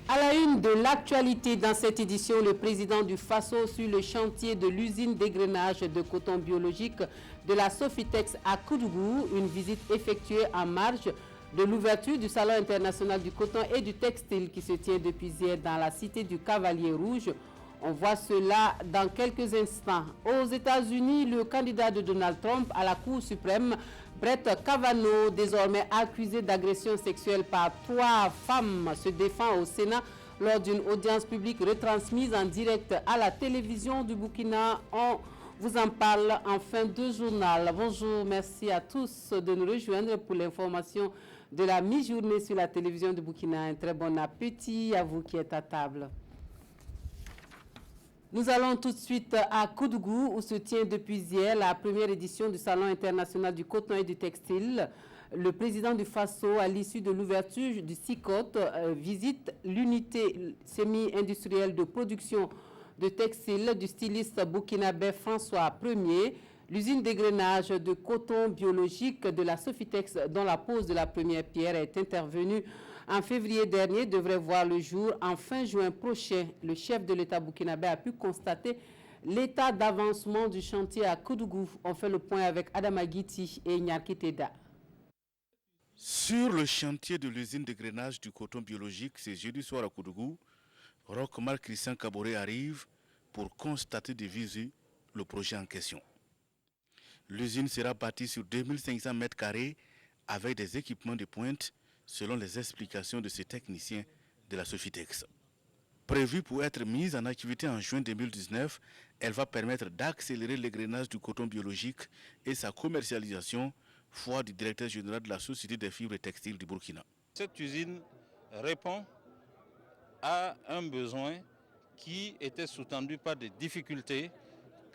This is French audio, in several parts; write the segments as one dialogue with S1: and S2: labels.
S1: À la une de l'actualité dans cette édition, le président du Faso sur le chantier de l'usine d'égrenage de coton biologique de la Sofitex à Koudougou, une visite effectuée en marge de l'ouverture du Salon international du coton et du textile qui se tient depuis hier dans la cité du Cavalier Rouge. On voit cela dans quelques instants. Aux États-Unis, le candidat de Donald Trump à la Cour suprême, Brett Kavanaugh, désormais accusé d'agression sexuelle par 3 femmes, se défend au Sénat lors d'une audience publique retransmise en direct à la télévision du Burkina. On vous en parle en fin de journal. Bonjour, merci à tous de nous rejoindre pour l'information de la mi-journée sur la télévision du Burkina. Un très bon appétit à vous qui êtes à table. Nous allons tout de suite à Koudougou où se tient depuis hier la première édition du Salon international du coton et du textile. Le président du Faso, à l'issue de l'ouverture du SICOT, visite l'unité semi-industrielle de production de textiles du styliste burkinabé François Ier, l'usine d'égrenage de coton biologique de la Sofitex dont la pose de la première pierre est intervenue en février dernier devrait voir le jour en fin juin prochain. Le chef de l'État burkinabé a pu constater l'état d'avancement du chantier à Koudougou. On fait le point avec Adama Guiti et Nyarki Teda.
S2: Sur le chantier de l'usine de grainage du coton biologique, c'est jeudi soir à Koudougou, Rochmar Christian Kaboré arrive pour constater de visu le projet en question. L'usine sera bâtie sur 2500 m² avec des équipements de pointe selon les explications de ces techniciens de la Sofitex. Prévue pour être mise en activité en juin 2019, elle va permettre d'accélérer l'égrenage du coton biologique et sa commercialisation, foi du directeur général de la Société des fibres textiles du Burkina.
S3: Cette usine répond à un besoin qui était sous-tendu par des difficultés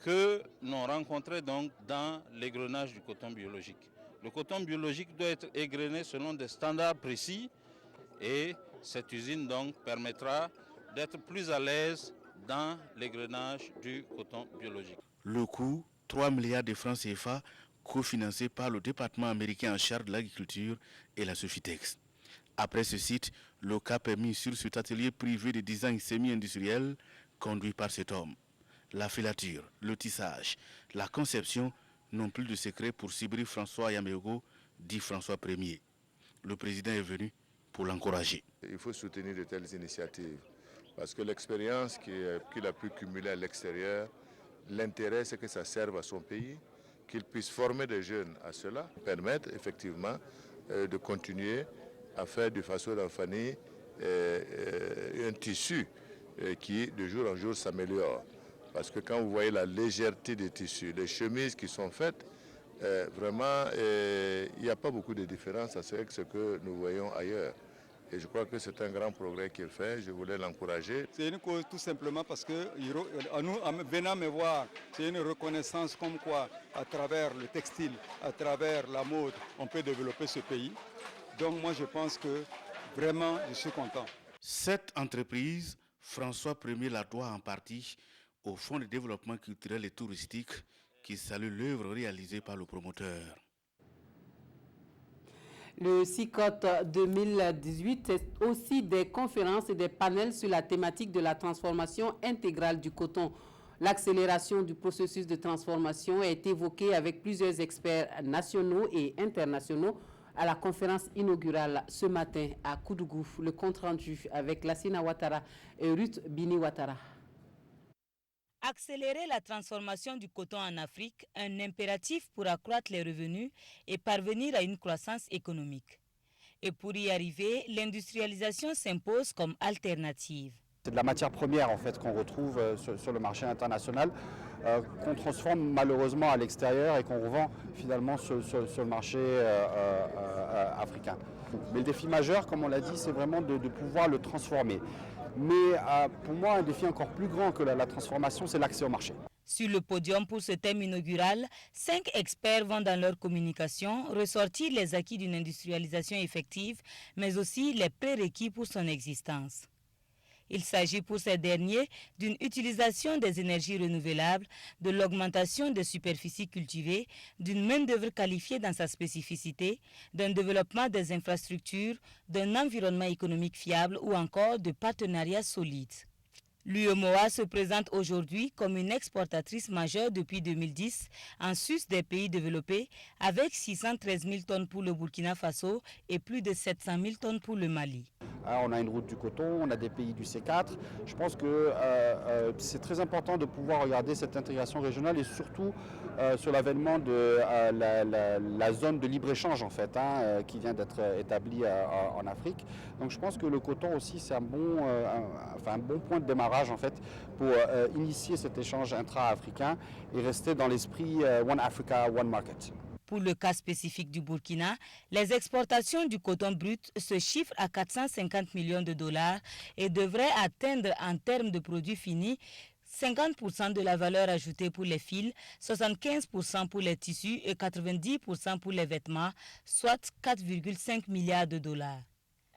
S3: que l'on rencontrait donc dans l'égrenage du coton biologique. Le coton biologique doit être égrené selon des standards précis et cette usine donc permettra d'être plus à l'aise dans l'égrenage du coton biologique.
S2: Le coût, 3 milliards de francs CFA, cofinancé par le département américain en charge de l'agriculture et la Sofitex. Après ce site, le cap est mis sur cet atelier privé de design semi-industriel conduit par cet homme. La filature, le tissage, la conception n'ont plus de secret pour Sibri François Yamego, dit François Ier. Le président est venu pour l'encourager.
S4: Il faut soutenir de telles initiatives parce que l'expérience qu'il a pu cumuler à l'extérieur, l'intérêt c'est que ça serve à son pays, qu'il puisse former des jeunes à cela, permettre effectivement de continuer à faire du Faso d'Anfani un tissu qui de jour en jour s'améliore. Parce que quand vous voyez la légèreté des tissus, les chemises qui sont faites, vraiment, il n'y a pas beaucoup de différence avec ce que nous voyons ailleurs. Et je crois que c'est un grand progrès qu'il fait, je voulais l'encourager.
S5: C'est une cause tout simplement parce que, en venant me voir, c'est une reconnaissance comme quoi, à travers le textile, à travers la mode, on peut développer ce pays. Donc moi je pense que vraiment je suis content.
S2: Cette entreprise, François Ier la doit en partie au Fonds de développement culturel et touristique qui salue l'œuvre réalisée par le promoteur.
S1: Le SICOT 2018 c'est aussi des conférences et des panels sur la thématique de la transformation intégrale du coton. L'accélération du processus de transformation est évoquée avec plusieurs experts nationaux et internationaux à la conférence inaugurale ce matin à Koudougou. Le compte rendu avec Lassina Ouattara et Ruth Bini Ouattara.
S6: Accélérer la transformation du coton en Afrique, un impératif pour accroître les revenus et parvenir à une croissance économique. Et pour y arriver, l'industrialisation s'impose comme alternative.
S7: C'est de la matière première en fait qu'on retrouve sur le marché international, qu'on transforme malheureusement à l'extérieur et qu'on revend finalement sur le marché africain. Mais le défi majeur, comme on l'a dit, c'est vraiment de pouvoir le transformer. Mais pour moi, un défi encore plus grand que la transformation, c'est l'accès au marché.
S6: Sur le podium pour ce thème inaugural, 5 experts vont dans leur communication ressortir les acquis d'une industrialisation effective, mais aussi les prérequis pour son existence. Il s'agit pour ces derniers d'une utilisation des énergies renouvelables, de l'augmentation des superficies cultivées, d'une main-d'œuvre qualifiée dans sa spécificité, d'un développement des infrastructures, d'un environnement économique fiable ou encore de partenariats solides. L'UEMOA se présente aujourd'hui comme une exportatrice majeure depuis 2010 en sus des pays développés avec 613 000 tonnes pour le Burkina Faso et plus de 700 000 tonnes pour le Mali.
S7: On a une route du coton, on a des pays du C4. Je pense que c'est très important de pouvoir regarder cette intégration régionale et surtout sur l'avènement de la zone de libre-échange en fait, qui vient d'être établie en Afrique. Donc je pense que le coton aussi c'est un bon point de démarrage en fait pour initier cet échange intra-africain et rester dans l'esprit One Africa, One Market.
S6: Pour le cas spécifique du Burkina, les exportations du coton brut se chiffrent à 450 millions de dollars et devraient atteindre en termes de produits finis 50% de la valeur ajoutée pour les fils, 75% pour les tissus et 90% pour les vêtements, soit 4,5 milliards de dollars.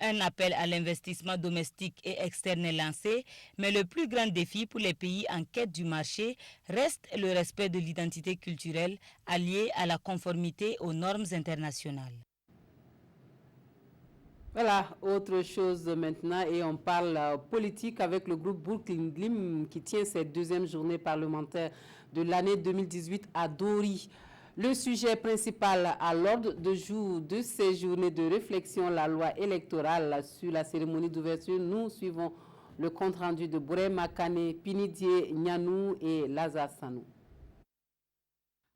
S6: Un appel à l'investissement domestique et externe est lancé, mais le plus grand défi pour les pays en quête du marché reste le respect de l'identité culturelle alliée à la conformité aux normes internationales.
S1: Voilà, autre chose maintenant et on parle politique avec le groupe Burkina qui tient cette deuxième journée parlementaire de l'année 2018 à Dori. Le sujet principal à l'ordre de jour de ces journées de réflexion, la loi électorale sur la cérémonie d'ouverture. Nous suivons le compte-rendu de Bouré Makane, Pinidier Nyanou et Lazare Sanou.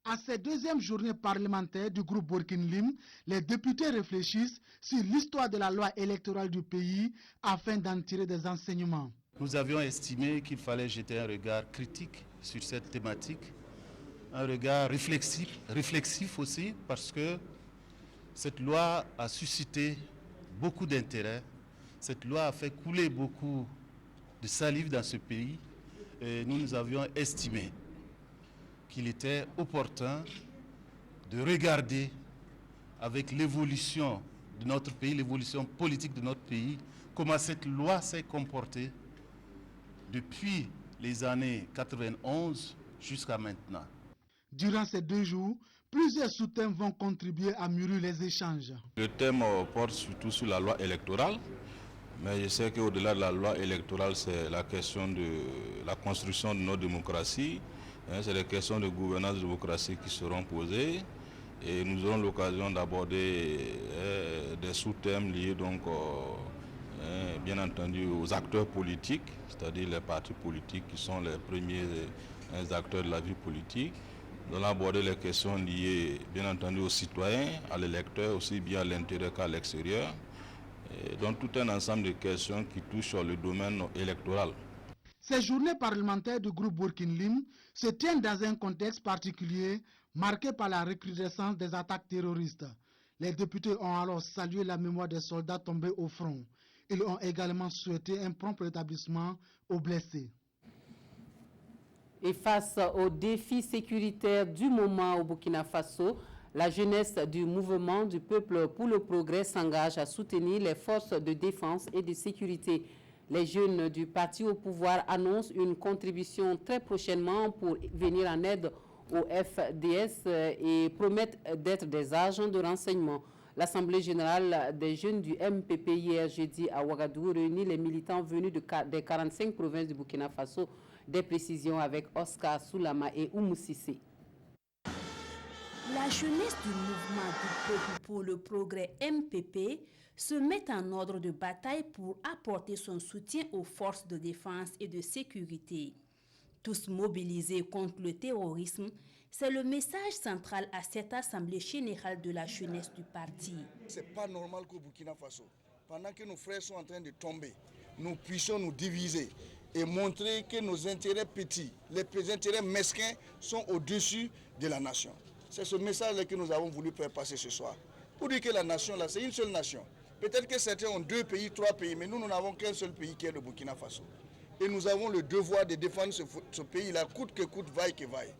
S8: À cette deuxième journée parlementaire du groupe Burkina, les députés réfléchissent sur l'histoire de la loi électorale du pays afin d'en tirer des enseignements.
S9: Nous avions estimé qu'il fallait jeter un regard critique sur cette thématique, un regard réflexif aussi, parce que cette loi a suscité beaucoup d'intérêt. Cette loi a fait couler beaucoup de salive dans ce pays et nous avions estimé qu'il était opportun de regarder avec l'évolution de notre pays, l'évolution politique de notre pays, comment cette loi s'est comportée depuis les années 91 jusqu'à maintenant.
S8: Durant ces 2 jours, plusieurs sous-thèmes vont contribuer à mûrir les échanges.
S3: Le thème porte surtout sur la loi électorale, mais je sais qu'au-delà de la loi électorale, c'est la question de la construction de nos démocraties. C'est des questions de gouvernance démocratique qui seront posées et nous aurons l'occasion d'aborder des sous-thèmes liés donc bien entendu aux acteurs politiques, c'est-à-dire les partis politiques qui sont les premiers acteurs de la vie politique. Nous allons aborder les questions liées bien entendu aux citoyens, à l'électeur, aussi bien à l'intérieur qu'à l'extérieur. Donc tout un ensemble de questions qui touchent le domaine électoral.
S8: Ces journées parlementaires du groupe Burkina se tiennent dans un contexte particulier marqué par la recrudescence des attaques terroristes. Les députés ont alors salué la mémoire des soldats tombés au front. Ils ont également souhaité un prompt rétablissement aux blessés.
S1: Et face aux défis sécuritaires du moment au Burkina Faso, la jeunesse du mouvement du peuple pour le progrès s'engage à soutenir les forces de défense et de sécurité. Les jeunes du parti au pouvoir annoncent une contribution très prochainement pour venir en aide au FDS et promettent d'être des agents de renseignement. L'Assemblée générale des jeunes du MPP hier jeudi à Ouagadougou réunit les militants venus des 45 provinces du Burkina Faso. Des précisions avec Oscar Soulama et Oumou Sissé.
S10: La jeunesse du mouvement du peuple pour le progrès MPP se met en ordre de bataille pour apporter son soutien aux forces de défense et de sécurité. Tous mobilisés contre le terrorisme, c'est le message central à cette assemblée générale de la jeunesse du parti.
S11: Ce n'est pas normal qu'au Burkina Faso, pendant que nos frères sont en train de tomber, nous puissions nous diviser et montrer que nos intérêts petits, les intérêts mesquins sont au-dessus de la nation. C'est ce message-là que nous avons voulu faire passer ce soir. Pour dire que la nation, là, c'est une seule nation. Peut-être que certains ont 2 pays, 3 pays, mais nous n'avons qu'un seul pays qui est le Burkina Faso. Et nous avons le devoir de défendre ce pays-là, coûte que coûte, vaille que vaille.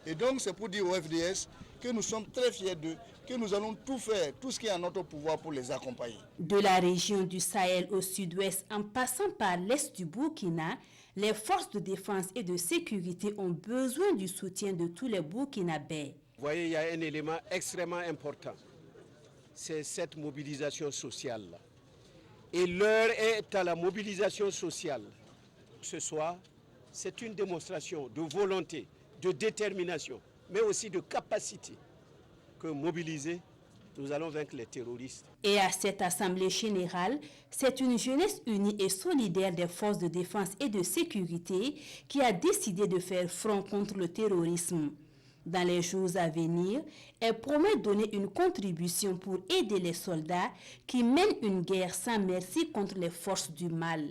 S11: Et donc c'est pour dire au FDS que nous sommes très fiers d'eux, que nous allons tout faire, tout ce qui est en notre pouvoir pour les accompagner.
S10: De la région du Sahel au sud-ouest, en passant par l'est du Burkina, les forces de défense et de sécurité ont besoin du soutien de tous les Burkinabés.
S12: Vous voyez, il y a un élément extrêmement important, c'est cette mobilisation sociale. Et l'heure est à la mobilisation sociale. Ce soir, c'est une démonstration de volonté, de détermination, mais aussi de capacité que mobilisés, nous allons vaincre les terroristes.
S10: Et à cette assemblée générale, c'est une jeunesse unie et solidaire des forces de défense et de sécurité qui a décidé de faire front contre le terrorisme. Dans les jours à venir, elle promet donner une contribution pour aider les soldats qui mènent une guerre sans merci contre les forces du mal.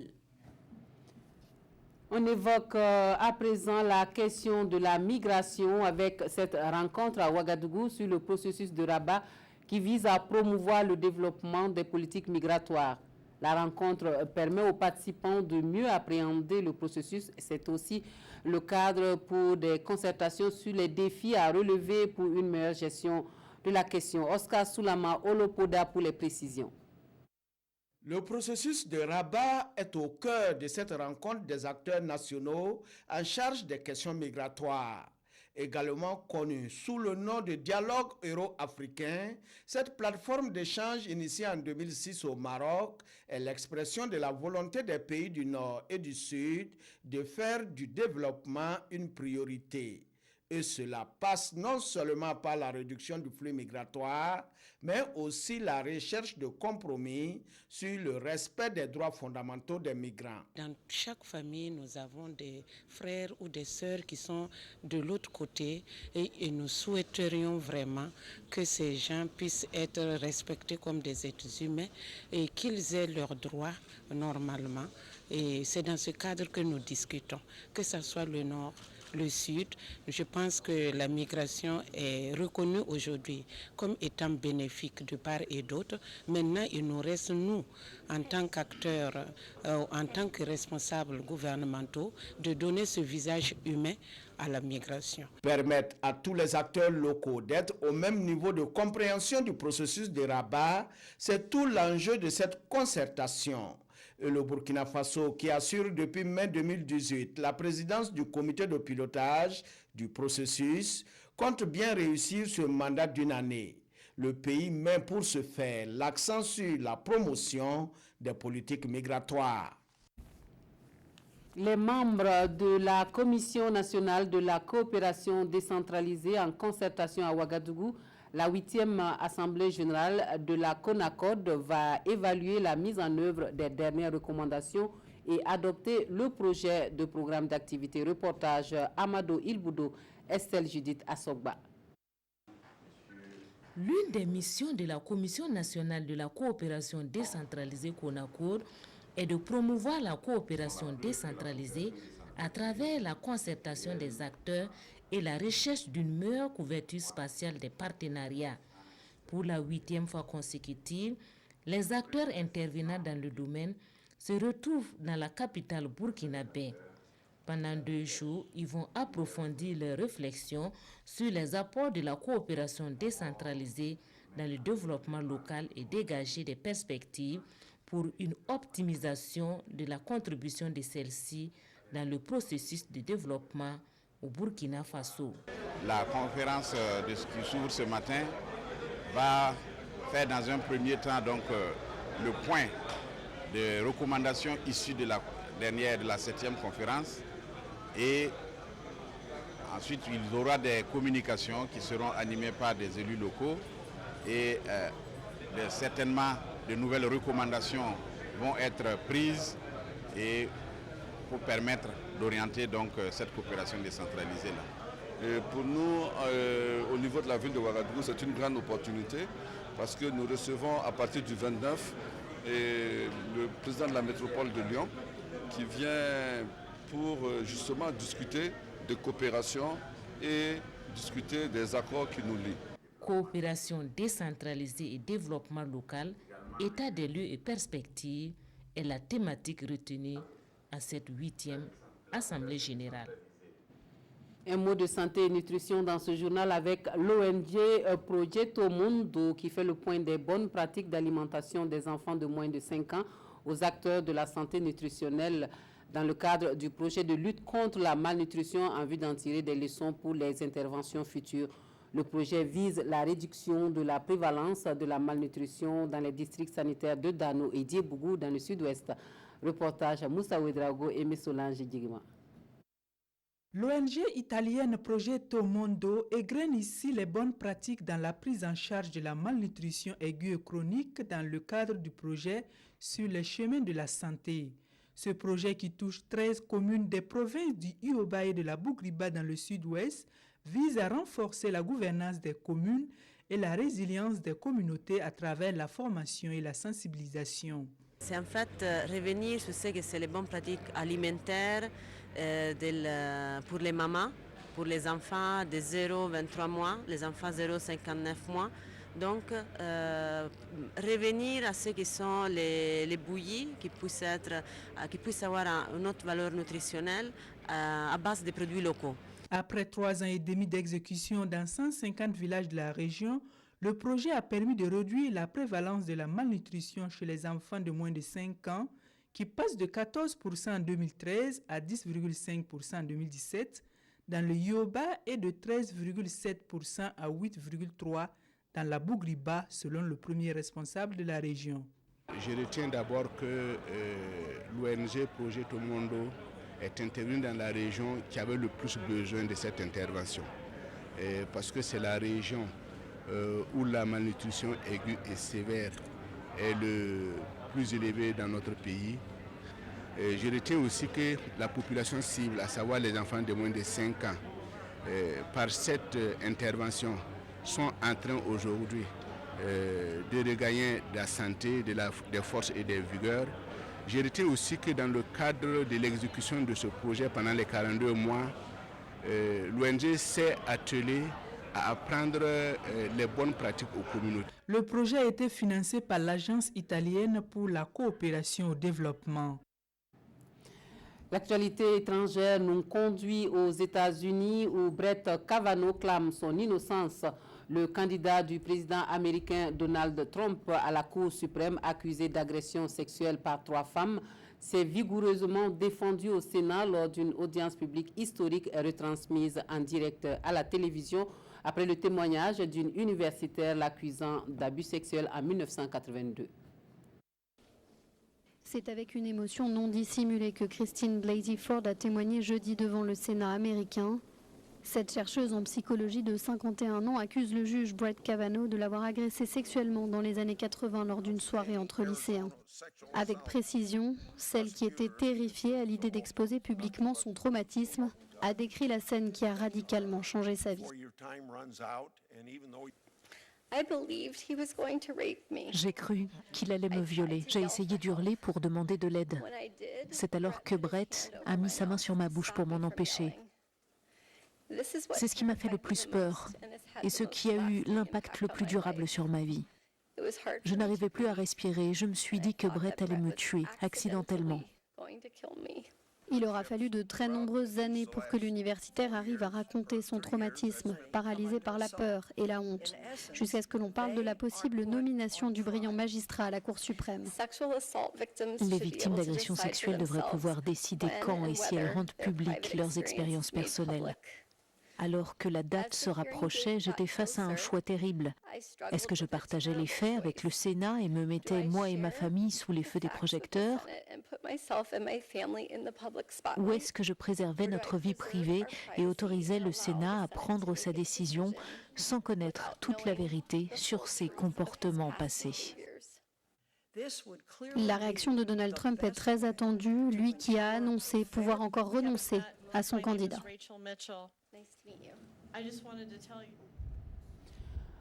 S1: On évoque à présent la question de la migration avec cette rencontre à Ouagadougou sur le processus de Rabat qui vise à promouvoir le développement des politiques migratoires. La rencontre permet aux participants de mieux appréhender le processus. C'est aussi le cadre pour des concertations sur les défis à relever pour une meilleure gestion de la question. Oscar Soulama Olopoda pour les précisions.
S13: Le processus de Rabat est au cœur de cette rencontre des acteurs nationaux en charge des questions migratoires. Également connue sous le nom de Dialogue euro-africain, cette plateforme d'échange initiée en 2006 au Maroc est l'expression de la volonté des pays du Nord et du Sud de faire du développement une priorité. Et cela passe non seulement par la réduction du flux migratoire, mais aussi la recherche de compromis sur le respect des droits fondamentaux des migrants.
S14: Dans chaque famille, nous avons des frères ou des sœurs qui sont de l'autre côté et nous souhaiterions vraiment que ces gens puissent être respectés comme des êtres humains et qu'ils aient leurs droits normalement. Et c'est dans ce cadre que nous discutons, que ce soit le Nord, le Sud. Je pense que la migration est reconnue aujourd'hui comme étant bénéfique de part et d'autre. Maintenant, il nous reste, nous, en tant qu'acteurs, en tant que responsables gouvernementaux, de donner ce visage humain à la migration.
S13: Permettre à tous les acteurs locaux d'être au même niveau de compréhension du processus de Rabat, c'est tout l'enjeu de cette concertation. Et le Burkina Faso, qui assure depuis mai 2018 la présidence du comité de pilotage du processus, compte bien réussir ce mandat d'une année. Le pays met pour ce faire l'accent sur la promotion des politiques migratoires.
S1: Les membres de la Commission nationale de la coopération décentralisée en concertation à Ouagadougou, la 8e Assemblée générale de la CONACOD va évaluer la mise en œuvre des dernières recommandations et adopter le projet de programme d'activité. Reportage Amado Ilboudo, Estelle Judith Assogba.
S15: L'une des missions de la Commission nationale de la coopération décentralisée CONACOD est de promouvoir la coopération décentralisée à travers la concertation des acteurs et la recherche d'une meilleure couverture spatiale des partenariats. Pour la 8e fois consécutive, les acteurs intervenant dans le domaine se retrouvent dans la capitale burkinabé. Pendant 2 jours, ils vont approfondir leurs réflexions sur les apports de la coopération décentralisée dans le développement local et dégager des perspectives pour une optimisation de la contribution de celle-ci dans le processus de développement au Burkina Faso.
S16: La conférence qui s'ouvre ce matin va faire dans un premier temps le point de recommandations issues de la dernière, de la 7e conférence, et ensuite il y aura des communications qui seront animées par des élus locaux et certainement de nouvelles recommandations vont être prises et pour permettre d'orienter cette coopération décentralisée là.
S17: Et pour nous, au niveau de la ville de Ouagadougou, c'est une grande opportunité parce que nous recevons à partir du 29 le président de la métropole de Lyon qui vient pour justement discuter de coopération et discuter des accords qui nous lient.
S15: Coopération décentralisée et développement local, état des lieux et perspectives est la thématique retenue à cette 8e Assemblée générale.
S1: Un mot de santé et nutrition dans ce journal avec l'ONG Progetto Mondo qui fait le point des bonnes pratiques d'alimentation des enfants de moins de 5 ans aux acteurs de la santé nutritionnelle dans le cadre du projet de lutte contre la malnutrition en vue d'en tirer des leçons pour les interventions futures. Le projet vise la réduction de la prévalence de la malnutrition dans les districts sanitaires de Dano et Diebougou dans le sud-ouest. Reportage à Moussa Ouedraogo et Messolange Djigma.
S18: L'ONG italienne Progetto Mondo égrène ici les bonnes pratiques dans la prise en charge de la malnutrition aiguë et chronique dans le cadre du projet sur les chemins de la santé. Ce projet qui touche 13 communes des provinces du Ioba et de la Bougriba dans le sud-ouest vise à renforcer la gouvernance des communes et la résilience des communautés à travers la formation et la sensibilisation.
S19: C'est en fait revenir sur ce que c'est les bonnes pratiques alimentaires pour les mamans, pour les enfants de 0-23 mois, les enfants 0-59 mois. Donc, revenir à ce qui sont les bouillies qui puissent avoir une autre valeur nutritionnelle à base de produits locaux.
S18: Après 3 ans et demi d'exécution dans 150 villages de la région, le projet a permis de réduire la prévalence de la malnutrition chez les enfants de moins de 5 ans, qui passe de 14% en 2013 à 10,5% en 2017 dans le Yoba et de 13,7% à 8,3% dans la Bougriba, selon le premier responsable de la région.
S20: Je retiens d'abord que l'ONG Progetto Mondo est intervenue dans la région qui avait le plus besoin de cette intervention. Parce que c'est la région où la malnutrition aiguë et sévère est le plus élevée dans notre pays. Je retiens aussi que la population cible, à savoir les enfants de moins de 5 ans, par cette intervention, sont en train aujourd'hui de regagner de la santé, des forces et des vigueurs. Je retiens aussi que dans le cadre de l'exécution de ce projet pendant les 42 mois, l'ONG s'est attelée à apprendre les bonnes pratiques aux communautés.
S18: Le projet a été financé par l'Agence italienne pour la coopération au développement.
S1: L'actualité étrangère nous conduit aux États-Unis où Brett Kavanaugh clame son innocence. Le candidat du président américain Donald Trump à la Cour suprême accusé d'agression sexuelle par 3 femmes s'est vigoureusement défendu au Sénat lors d'une audience publique historique retransmise en direct à la télévision après le témoignage d'une universitaire l'accusant d'abus sexuels en 1982.
S21: C'est avec une émotion non dissimulée que Christine Blasey Ford a témoigné jeudi devant le Sénat américain. Cette chercheuse en psychologie de 51 ans accuse le juge Brett Kavanaugh de l'avoir agressée sexuellement dans les années 80 lors d'une soirée entre lycéens. Avec précision, celle qui était terrifiée à l'idée d'exposer publiquement son traumatisme a décrit la scène qui a radicalement changé sa vie.
S22: J'ai cru qu'il allait me violer. J'ai essayé d'hurler pour demander de l'aide. C'est alors que Brett a mis sa main sur ma bouche pour m'en empêcher. C'est ce qui m'a fait le plus peur et ce qui a eu l'impact le plus durable sur ma vie. Je n'arrivais plus à respirer. Je me suis dit que Brett allait me tuer accidentellement.
S21: Il aura fallu de très nombreuses années pour que l'universitaire arrive à raconter son traumatisme, paralysé par la peur et la honte, jusqu'à ce que l'on parle de la possible nomination du brillant magistrat à la Cour suprême.
S22: Les victimes d'agressions sexuelles devraient pouvoir décider quand et si elles rendent publiques leurs expériences personnelles. Alors que la date se rapprochait, j'étais face à un choix terrible. Est-ce que je partageais les faits avec le Sénat et me mettais, moi et ma famille, sous les feux des projecteurs? Ou est-ce que je préservais notre vie privée et autorisais le Sénat à prendre sa décision sans connaître toute la vérité sur ses comportements passés?
S21: La réaction de Donald Trump est très attendue, lui qui a annoncé pouvoir encore renoncer à son candidat.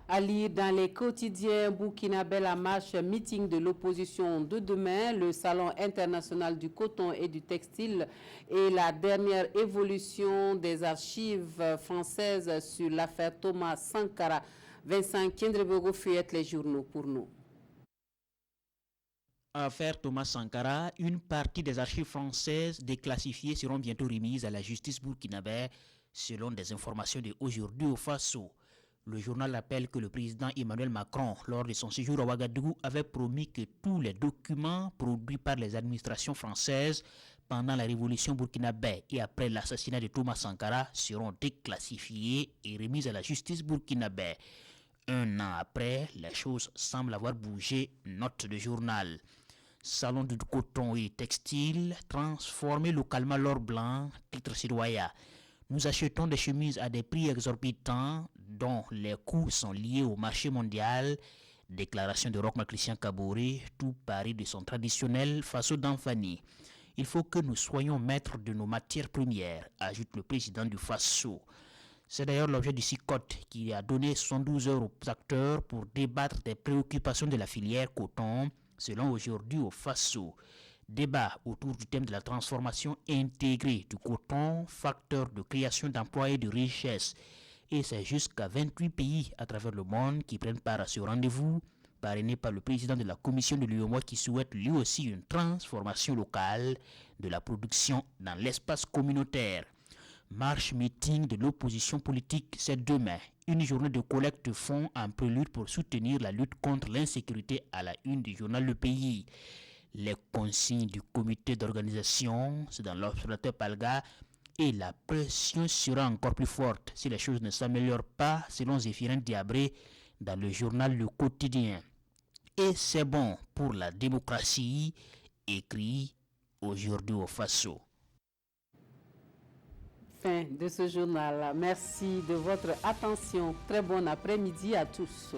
S1: À lire dans les quotidiens burkinabés la marche meeting de l'opposition de demain, le Salon international du coton et du textile et la dernière évolution des archives françaises sur l'affaire Thomas Sankara. Vincent Kendrebogo feuillette les journaux pour nous.
S23: Affaire Thomas Sankara, une partie des archives françaises déclassifiées seront bientôt remises à la justice burkinabé, selon des informations de Aujourd'hui au Faso. Le journal rappelle que le président Emmanuel Macron, lors de son séjour à Ouagadougou, avait promis que tous les documents produits par les administrations françaises pendant la révolution burkinabé et après l'assassinat de Thomas Sankara seront déclassifiés et remis à la justice burkinabé. Un an après, les choses semblent avoir bougé, note de journal. Salon de coton et textile, transformé localement l'or blanc, titre citoyen. Nous achetons des chemises à des prix exorbitants dont les coûts sont liés au marché mondial. Déclaration de Roch Christian Kaboré, tout Paris de son traditionnel Faso d'Anfani. Il faut que nous soyons maîtres de nos matières premières, ajoute le président du Faso. C'est d'ailleurs l'objet du CICOT qui a donné 72 heures aux acteurs pour débattre des préoccupations de la filière coton, selon Aujourd'hui au Faso. Débat autour du thème de la transformation intégrée du coton, facteur de création d'emplois et de richesse. Et c'est jusqu'à 28 pays à travers le monde qui prennent part à ce rendez-vous, parrainé par le président de la commission de l'UEMOA qui souhaite lui aussi une transformation locale de la production dans l'espace communautaire. Marche meeting de l'opposition politique, c'est demain. Une journée de collecte de fonds en prélude pour soutenir la lutte contre l'insécurité à la une du journal Le Pays. Les consignes du comité d'organisation, c'est dans l'observateur Palga, et la pression sera encore plus forte si les choses ne s'améliorent pas, selon Zéphirin Diabré, dans le journal Le Quotidien. Et c'est bon pour la démocratie, écrit Aujourd'hui au Faso.
S1: Fin de ce journal. Merci de votre attention. Très bon après-midi à tous.